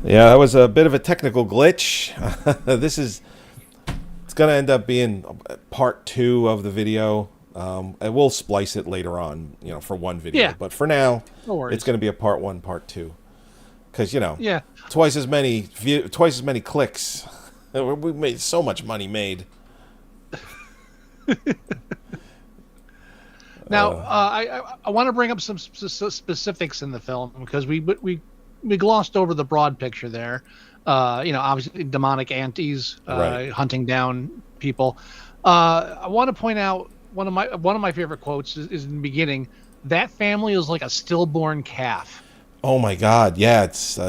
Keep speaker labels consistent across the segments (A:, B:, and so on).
A: Yeah, that was a bit of a technical glitch. It's going to end up being part 2 of the video. And we'll splice it later on, for one video.
B: Yeah,
A: But for now,
B: no
A: it's
B: worries.
A: going to be a part 1, part 2. Because,
B: Yeah.
A: twice as many clicks. We made so much money made.
B: Now, I want to bring up some specifics in the film because we glossed over the broad picture there. Obviously demonic aunties
A: Right.
B: hunting down people. I want to point out one of my favorite quotes is in the beginning. That family is like a stillborn calf.
A: Oh my God. Yeah, it's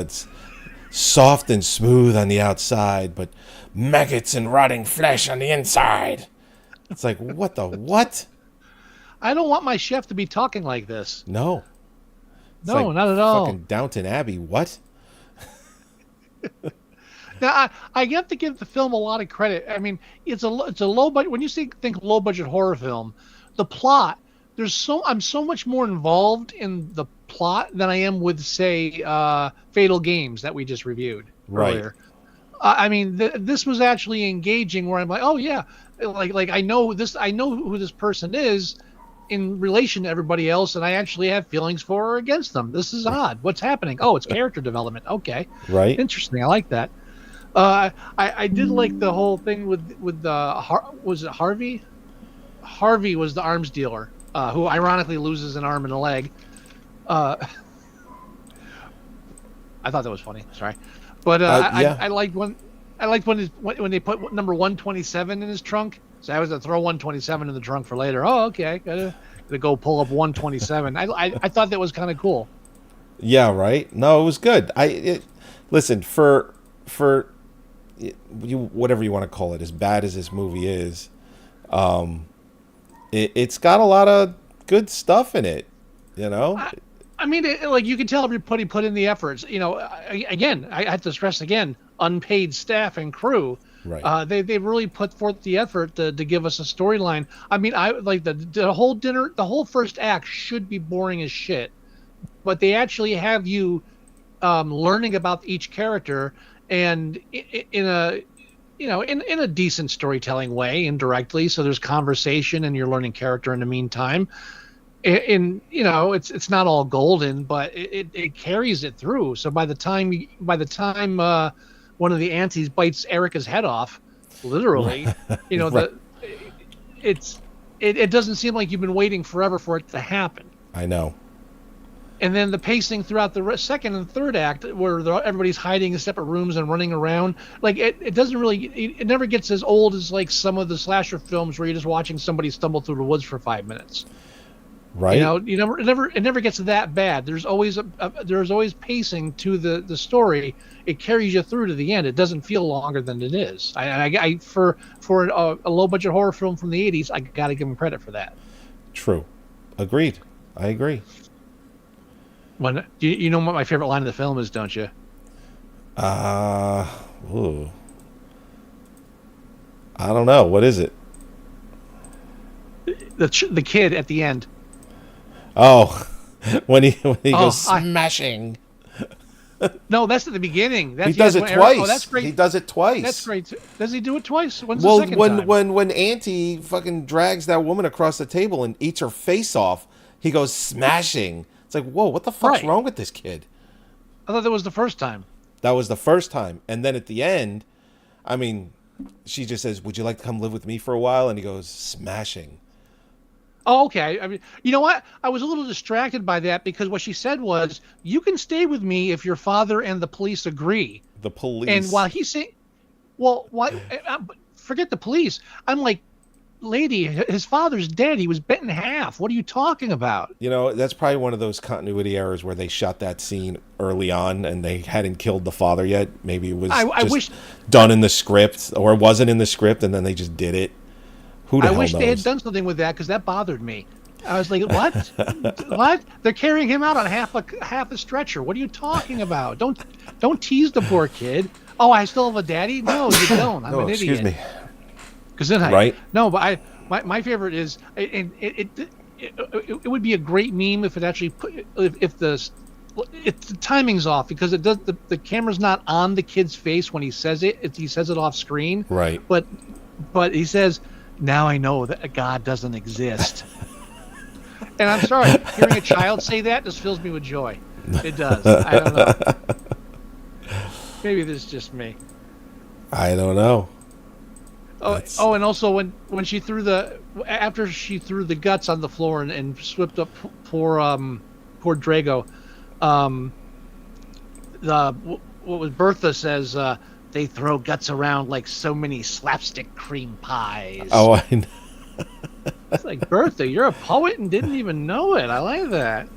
A: soft and smooth on the outside, but maggots and rotting flesh on the inside. It's like, what the what?
B: I don't want my chef to be talking like this.
A: No. It's
B: No,
A: like
B: not at all.
A: fucking Downton Abbey. What?
B: Now, I have to give the film a lot of credit. I mean, it's a low budget. When you think low budget horror film, the plot I'm so much more involved in the plot than I am with, say, Fatal Games that we just reviewed
A: Right.
B: earlier. I mean, this was actually engaging. Where I'm like, oh yeah, like I know who this person is in relation to everybody else, and I actually have feelings for or against them. This is odd. What's happening? Oh, it's character development. Okay,
A: Right.
B: interesting. I like that. I did like the whole thing with was it Harvey? Harvey was the arms dealer, who ironically loses an arm and a leg. Uh, I thought that was funny. Sorry, but
A: Yeah.
B: I liked when they put number 127 in his trunk. So I was to throw 127 in the trunk for later. Oh, okay, gotta go pull up 127. I thought that was kind of cool.
A: Yeah. Right. No, it was good. Listen, for you, whatever you want to call it, as bad as this movie is, it's got a lot of good stuff in it. You know.
B: I mean, like you can tell everybody put in the efforts. Again, I have to stress again, unpaid staff and crew.
A: Right.
B: They really put forth the effort to give us a storyline. I mean, I like the whole first act should be boring as shit, but they actually have you learning about each character and in a decent storytelling way, indirectly. So there's conversation and you're learning character in the meantime. And it's not all golden, but it carries it through. So by the time one of the aunties bites Erica's head off, literally,
A: Right.
B: it doesn't seem like you've been waiting forever for it to happen.
A: I know.
B: And then the pacing throughout the second and third act, where everybody's hiding in separate rooms and running around, like it doesn't really, it never gets as old as like some of the slasher films where you're just watching somebody stumble through the woods for 5 minutes.
A: Right.
B: It never gets that bad. There's always pacing to the story. It carries you through to the end. It doesn't feel longer than it is. For a low budget horror film from the 80s, I got to give them credit for that.
A: True. Agreed. I agree.
B: When you know what my favorite line of the film is, don't you?
A: Ooh. I don't know. What is it?
B: The kid at the end.
A: Oh, when he goes
B: I-
A: smashing.
B: No, that's at the beginning.
A: He does it
B: when
A: twice.
B: Oh, that's great.
A: He does it twice.
B: That's great. Too. Does he do it twice? When's the
A: Well,
B: second
A: when
B: time?
A: when Auntie fucking drags that woman across the table and eats her face off, he goes smashing. It's like, whoa, what the fuck's
B: Right.
A: wrong with this kid?
B: I thought that was the first time.
A: That was the first time, and then at the end, I mean, she just says, "Would you like to come live with me for a while?" And he goes smashing.
B: Oh, okay. I mean, you know what? I was a little distracted by that because what she said was, "You can stay with me if your father and the police agree."
A: The police.
B: And while he's saying, "Well, why? Forget the police." I'm like, "Lady, his father's dead. He was bent in half. What are you talking about?"
A: That's probably one of those continuity errors where they shot that scene early on and they hadn't killed the father yet. Maybe it was
B: I
A: just
B: wish
A: done in the script, or it wasn't in the script and then they just did it. Who the
B: I
A: hell
B: wish
A: knows?
B: they had done something with that because that bothered me. I was like, "What? What? They're carrying him out on half a stretcher. What are you talking about? Don't tease the poor kid." "Oh, I still have a daddy." "No, you don't. I'm an
A: excuse
B: idiot."
A: me.
B: Because then
A: Right.
B: No, but my favorite is, and it would be a great meme if it actually if the the timing's off because it does the camera's not on the kid's face when he says it. He says it off screen.
A: Right.
B: But he says, "Now I know that a God doesn't exist." And I'm sorry, hearing a child say that just fills me with joy. It does. I don't know. Maybe this is just me.
A: I don't know.
B: Oh, and also when she after she threw the guts on the floor and swept up poor Drago, what was Bertha says, they throw guts around like so many slapstick cream pies.
A: Oh, I know.
B: It's like, Bertha, you're a poet and didn't even know it. I like that.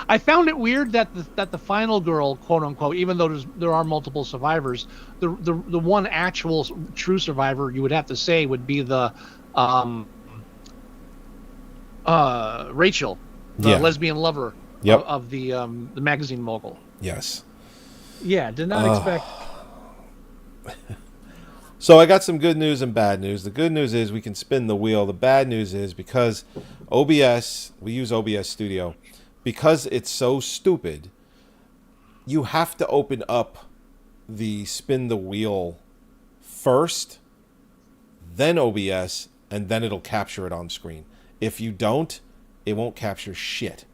B: I found it weird that the final girl, quote unquote, even though there are multiple survivors, the one actual true survivor you would have to say would be the Rachel, the lesbian lover of the magazine mogul.
A: Yes.
B: Yeah, did not expect.
A: So I got some good news and bad news. The good news is we can spin the wheel. The bad news is because OBS, we use OBS Studio, because it's so stupid, you have to open up the spin the wheel first, then OBS, and then it'll capture it on screen. If you don't, it won't capture shit.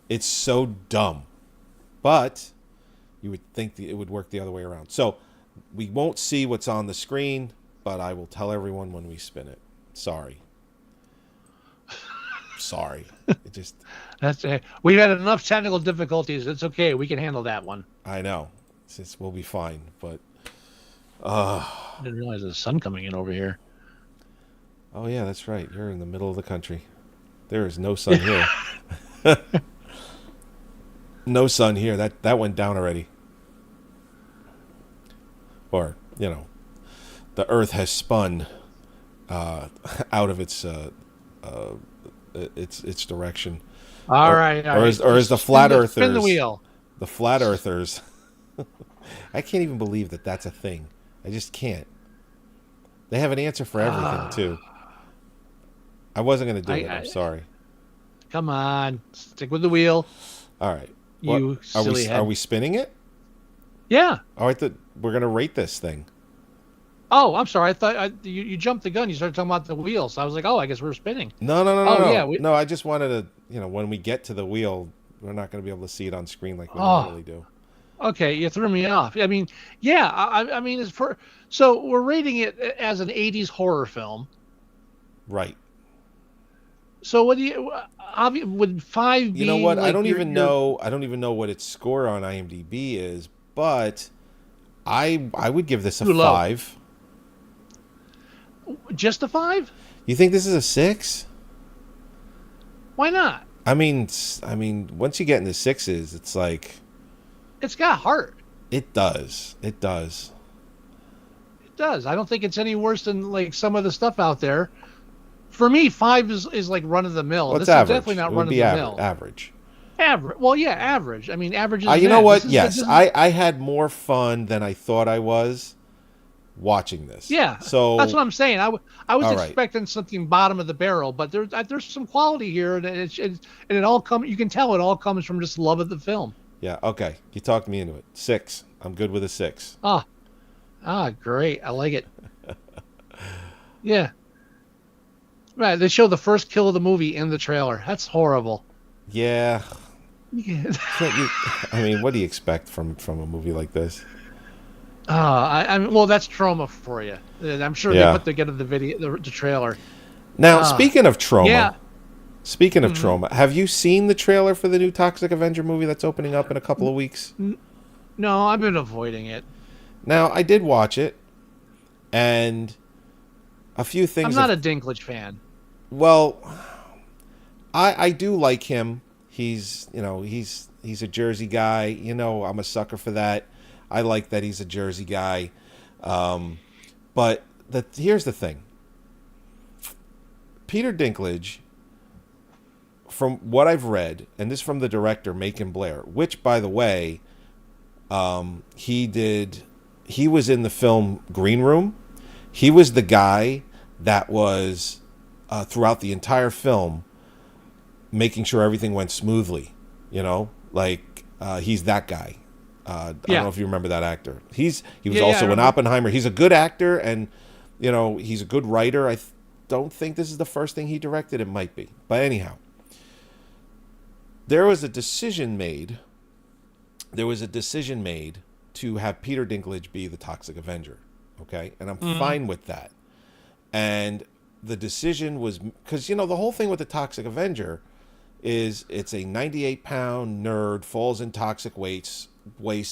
A: It's so dumb. But you would think it would work the other way around. So we won't see what's on the screen, but I will tell everyone when we spin it. Sorry. Sorry. It just...
B: We've had enough technical difficulties. It's okay. We can handle that one.
A: I know. We'll be fine, but...
B: I didn't realize there's sun coming in over here.
A: Oh, yeah, that's right. You're in the middle of the country. There is no sun here. No sun here. That went down already. Or, the Earth has spun out of its direction.
B: All right.
A: Or is the flat earthers?
B: Spin the wheel.
A: The flat earthers. I can't even believe that that's a thing. I just can't. They have an answer for everything too. I wasn't going to do it. I'm sorry.
B: Come on, stick with the wheel.
A: All right.
B: You silly head.
A: Are we spinning it?
B: Yeah.
A: Oh, I thought we're going to rate this thing.
B: Oh, I'm sorry. I thought you jumped the gun. You started talking about the wheel. So I was like, oh, I guess we're spinning.
A: No.
B: Yeah,
A: no, I just wanted to, when we get to the wheel, we're not going to be able to see it on screen like we normally do.
B: Okay, you threw me off. I mean, yeah, I mean, so we're rating it as an 80s horror film.
A: Right.
B: So what do you, would 5 be?
A: You know what? Like I don't even know what its score on IMDb is, but I would give this a 5.
B: Just a 5?
A: You think this is a 6?
B: Why not?
A: I mean, once you get into 6s, it's like
B: it's got heart.
A: It does. It does.
B: It does. I don't think it's any worse than like some of the stuff out there. For me, 5 is like run of the mill.
A: Well,
B: this
A: average.
B: Is definitely not run of the mill.
A: Average.
B: Average. Well, yeah, average. I mean, average is.
A: You know what? Yes, I had more fun than I thought I was watching this.
B: Yeah.
A: So
B: that's what I'm saying. I was expecting something bottom of the barrel, but there's some quality here, and it all comes. You can tell it all comes from just love of the film.
A: Yeah. Okay. You talked me into it. 6. I'm good with a 6.
B: Great. I like it. Yeah. Right. They show the first kill of the movie in the trailer. That's horrible.
A: Yeah. I mean, what do you expect from a movie like this?
B: Well, that's trauma for you. I'm sure they put together the video, the trailer.
A: Now, speaking of trauma,
B: yeah.
A: trauma, have you seen the trailer for the new Toxic Avenger movie that's opening up in a couple of weeks?
B: No, I've been avoiding it.
A: Now, I did watch it, and a few things.
B: I'm not a Dinklage fan.
A: Well, I do like him. He's a Jersey guy. I'm a sucker for that. I like that he's a Jersey guy. But here's the thing. Peter Dinklage, from what I've read, and this is from the director, Macon Blair, which, by the way, he was in the film Green Room. He was the guy that was, throughout the entire film, making sure everything went smoothly. Like he's that guy. I don't know if you remember that actor. He was also in Oppenheimer. He's a good actor, and he's a good writer. I don't think this is the first thing he directed. It might be, but anyhow, there was a decision made. To have Peter Dinklage be the Toxic Avenger. Okay, and I'm fine with that. And the decision was because the whole thing with the Toxic Avenger is it's a 98-pound nerd falls in toxic waste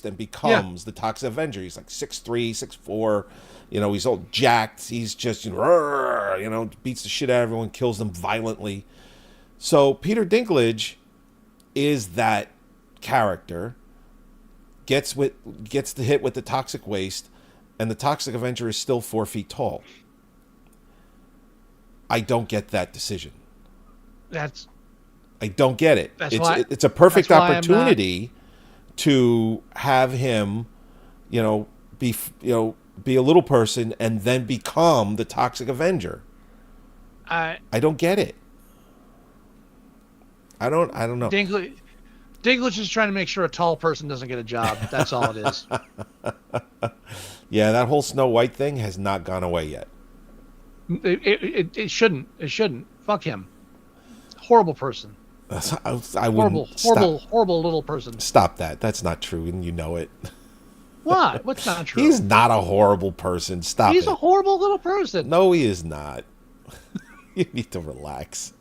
A: and becomes the Toxic Avenger. He's like 6'3", 6'4", he's all jacked. He's just beats the shit out of everyone, kills them violently. So Peter Dinklage is that character, gets the hit with the toxic waste, and the Toxic Avenger is still 4 feet tall. I don't get that decision. I don't get it. It's a perfect opportunity to have him, be a little person and then become the Toxic Avenger. I don't get it. I don't know.
B: Dinklage is trying to make sure a tall person doesn't get a job. That's all it is.
A: Yeah, that whole Snow White thing has not gone away yet.
B: It shouldn't. It shouldn't. Fuck him. Horrible person.
A: I wouldn't.
B: Horrible little person.
A: Stop that. That's not true, and you know it.
B: What? What's not true?
A: He's not a horrible person. Stop it.
B: He's a horrible little person.
A: No, he is not. You need to relax.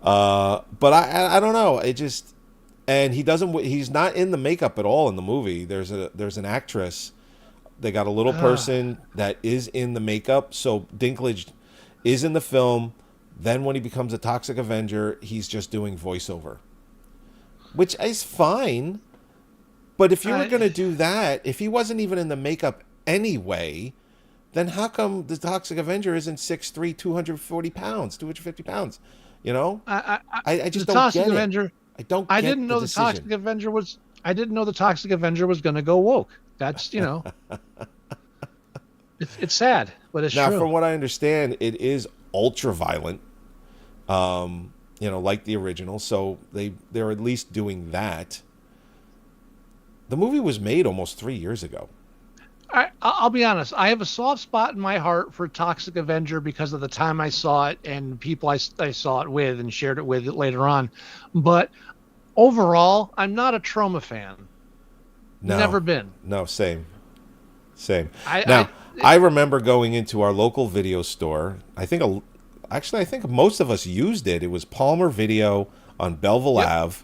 A: But I don't know. It just, and he's not in the makeup at all in the movie. There's an actress. They got a little person that is in the makeup. So Dinklage is in the film. Then when he becomes a Toxic Avenger, he's just doing voiceover, which is fine. But if you were going to do that, if he wasn't even in the makeup anyway, then how come the Toxic Avenger isn't 6'3", 240 pounds, 250 pounds? I just don't get it. I didn't know the Toxic Avenger was.
B: I didn't know the Toxic Avenger was going to go woke. That's it's sad, but it's true.
A: Now, from what I understand, it is ultra violent. Like the original. So they're at least doing that. The movie was made almost 3 years ago.
B: I'll be honest. I have a soft spot in my heart for Toxic Avenger because of the time I saw it and people I saw it with and shared it with later on. But overall, I'm not a Trauma fan.
A: No,
B: never been.
A: No, same. I remember going into our local video store. I think most of us used it. It was Palmer Video on Belleville Ave,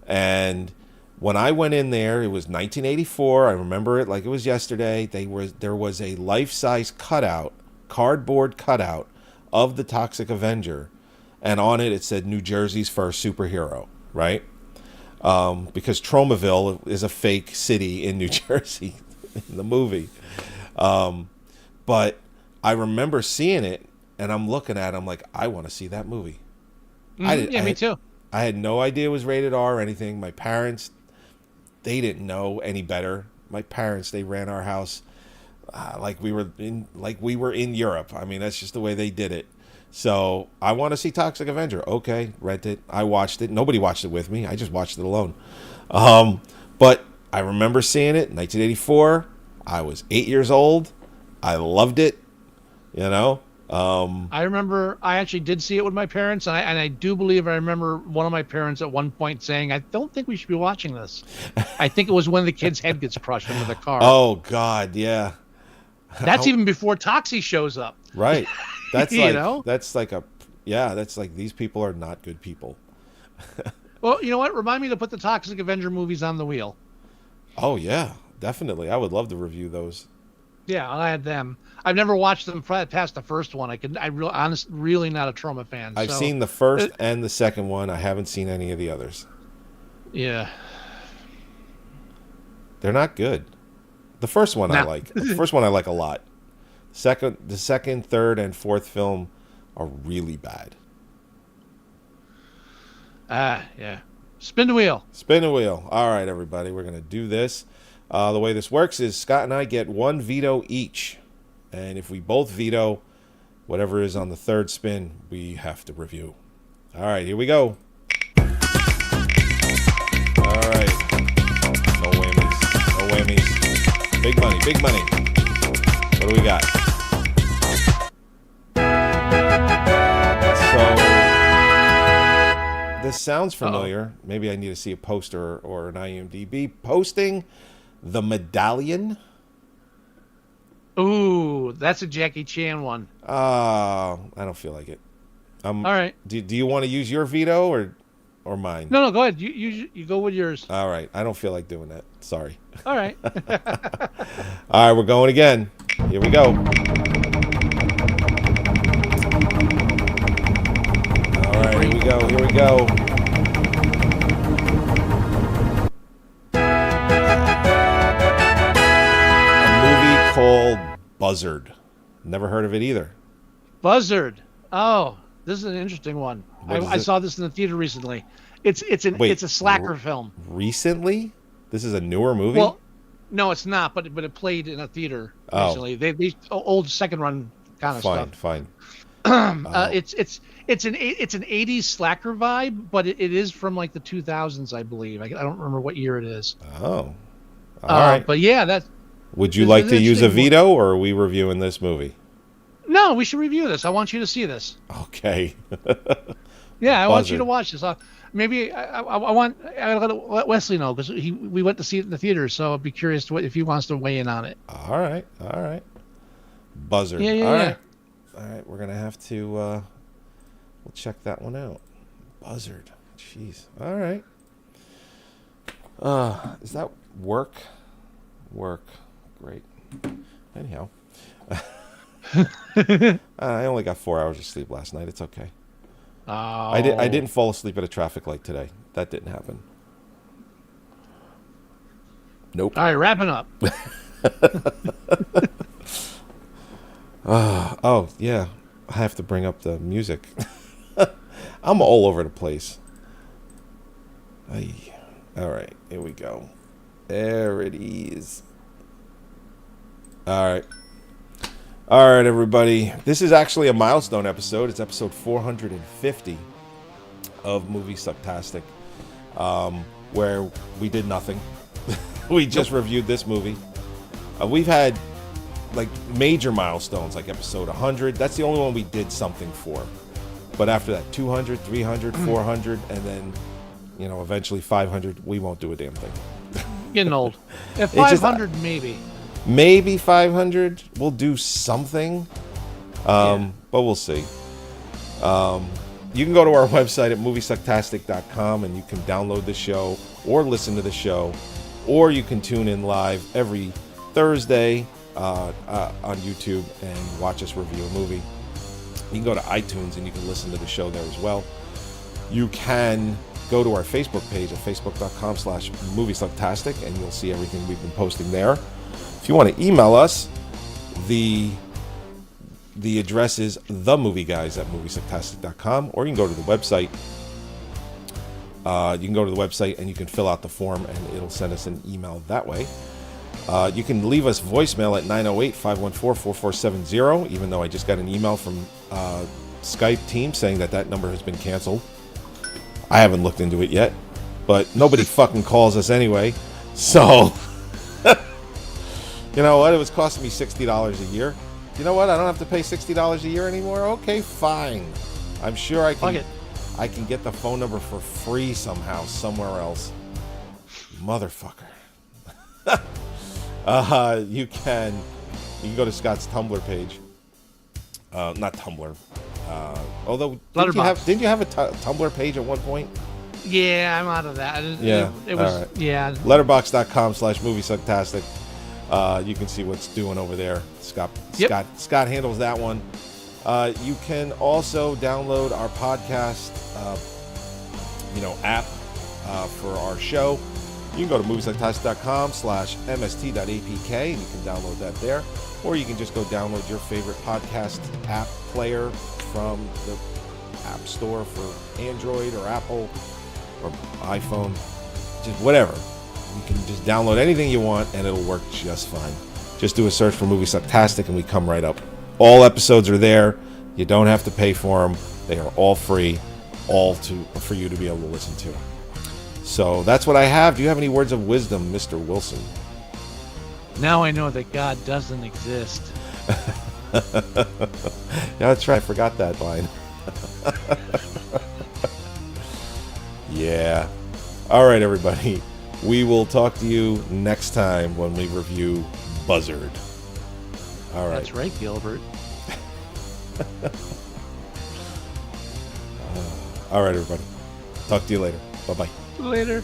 A: and when I went in there, it was 1984. I remember it like it was yesterday. There was a life-size cardboard cutout of the Toxic Avenger, and on it said New Jersey's first superhero, right? Because Tromaville is a fake city in New Jersey in the movie. But I remember seeing it, and I'm looking at it, I'm like, I want to see that movie.
B: Me too.
A: I had no idea it was rated R or anything. My parents, they didn't know any better. My parents, they ran our house like we were in Europe. I mean, that's just the way they did it. So I want to see Toxic Avenger. Okay, rent it. I watched it. Nobody watched it with me. I just watched it alone. But I remember seeing it in 1984. I was 8 years old. I loved it.
B: I remember I actually did see it with my parents, and I do believe I remember one of my parents at one point saying, "I don't think we should be watching this." I think it was when the kid's head gets crushed into the car.
A: Oh God, yeah.
B: That's even before Toxie shows up.
A: Right. That's that's like these people are not good people.
B: Well, you know what? Remind me to put the Toxic Avenger movies on the wheel.
A: Oh yeah, definitely. I would love to review those.
B: Yeah, I'll add them. I've never watched them past the first one. Really not a Trauma fan.
A: I've seen the first and the second one. I haven't seen any of the others.
B: Yeah.
A: They're not good. The first one I like. The first one I like a lot. The second, third, and fourth film are really bad.
B: Yeah. Spin the wheel.
A: Spin the wheel. All right, everybody. We're going to do this. The way this works is Scott and I get one veto each. And if we both veto whatever is on the third spin, we have to review. All right, here we go. All right. No whammies. No whammies. Big money. Big money. What do we got? So, this sounds familiar. Maybe I need to see a poster or an IMDb posting. The Medallion.
B: Ooh, that's a Jackie Chan one.
A: I don't feel like it.
B: All right.
A: Do you want to use your veto or mine?
B: No, go ahead. You go with yours.
A: All right. I don't feel like doing that. Sorry.
B: All right.
A: All right, we're going again. Here we go. All right, here we go. Here we go. A movie called Buzzard. Never heard of it either.
B: Buzzard. Oh, this is an interesting one. I saw this in the theater recently. It's a slacker film.
A: Recently? This is a newer movie?
B: Well, no, it's not. But it played in a theater recently. They old second run kind of stuff.
A: Fine.
B: It's an 80s slacker vibe, but it is from like the 2000s, I believe. I don't remember what year it is.
A: Oh, all right.
B: But yeah, that's.
A: Would you like to use a veto, or are we reviewing this movie?
B: No, we should review this. I want you to see this.
A: Okay.
B: Yeah, I want you to watch this. Maybe I want to let Wesley know because we went to see it in the theater, so I'd be curious if he wants to weigh in on it.
A: All right. Buzzard.
B: Yeah.
A: All right, we're gonna have to. We'll check that one out. Buzzard. Jeez. All right. Is that work? Work. Great. Anyhow. I only got 4 hours of sleep last night. It's okay.
B: Oh.
A: I didn't fall asleep at a traffic light today. That didn't happen. Nope.
B: All right, wrapping up.
A: Oh, yeah. I have to bring up the music. I'm all over the place. All right, here we go. There it is. All right, everybody. This is actually a milestone episode. It's episode 450 of Moviesucktastic, where we did nothing. We just reviewed this movie. We've had like major milestones, like episode 100. That's the only one we did something for. But after that, 200, 300, 400, and then, eventually 500, we won't do a damn thing.
B: Getting old. At 500, maybe.
A: Maybe 500. We'll do something. But we'll see. You can go to our website at Moviesucktastic.com and you can download the show or listen to the show. Or you can tune in live every Thursday on YouTube and watch us review a movie. You can go to iTunes and you can listen to the show there as well. You can go to our Facebook page at facebook.com/Moviesucktastic and you'll see everything we've been posting there. If you want to email us, the address is themovieguys@Moviesucktastic.com, or you can go to the website. You can go to the website and you can fill out the form and it'll send us an email that way. You can leave us voicemail at 908-514-4470, even though I just got an email from Skype team saying that number has been canceled. I haven't looked into it yet, but nobody fucking calls us anyway. So, you know what? It was costing me $60 a year. You know what? I don't have to pay $60 a year anymore. Okay, fine. I'm sure I can get the phone number for free somehow, somewhere else. Motherfucker. You can go to Scott's Tumblr page. Not Tumblr. Although didn't you have a Tumblr page at one point?
B: Yeah, I'm out of that. It was right. Yeah.
A: Letterboxd.com/Moviesucktastic. You can see what's doing over there. Scott handles that one. You can also download our podcast, app for our show. You can go to Moviesucktastic.com/mst.apk and you can download that there. Or you can just go download your favorite podcast app player from the App Store for Android or Apple or iPhone. Just whatever. You can just download anything you want and it'll work just fine. Just do a search for Moviesucktastic and we come right up. All episodes are there. You don't have to pay for them. They are all free. for you to be able to listen to. So that's what I have. Do you have any words of wisdom, Mr. Wilson?
B: Now I know that God doesn't exist.
A: Yeah, that's right. I forgot that line. Yeah. All right, everybody. We will talk to you next time when we review Buzzard. All right.
B: That's right, Gilbert.
A: All right, everybody. Talk to you later. Bye-bye.
B: Later.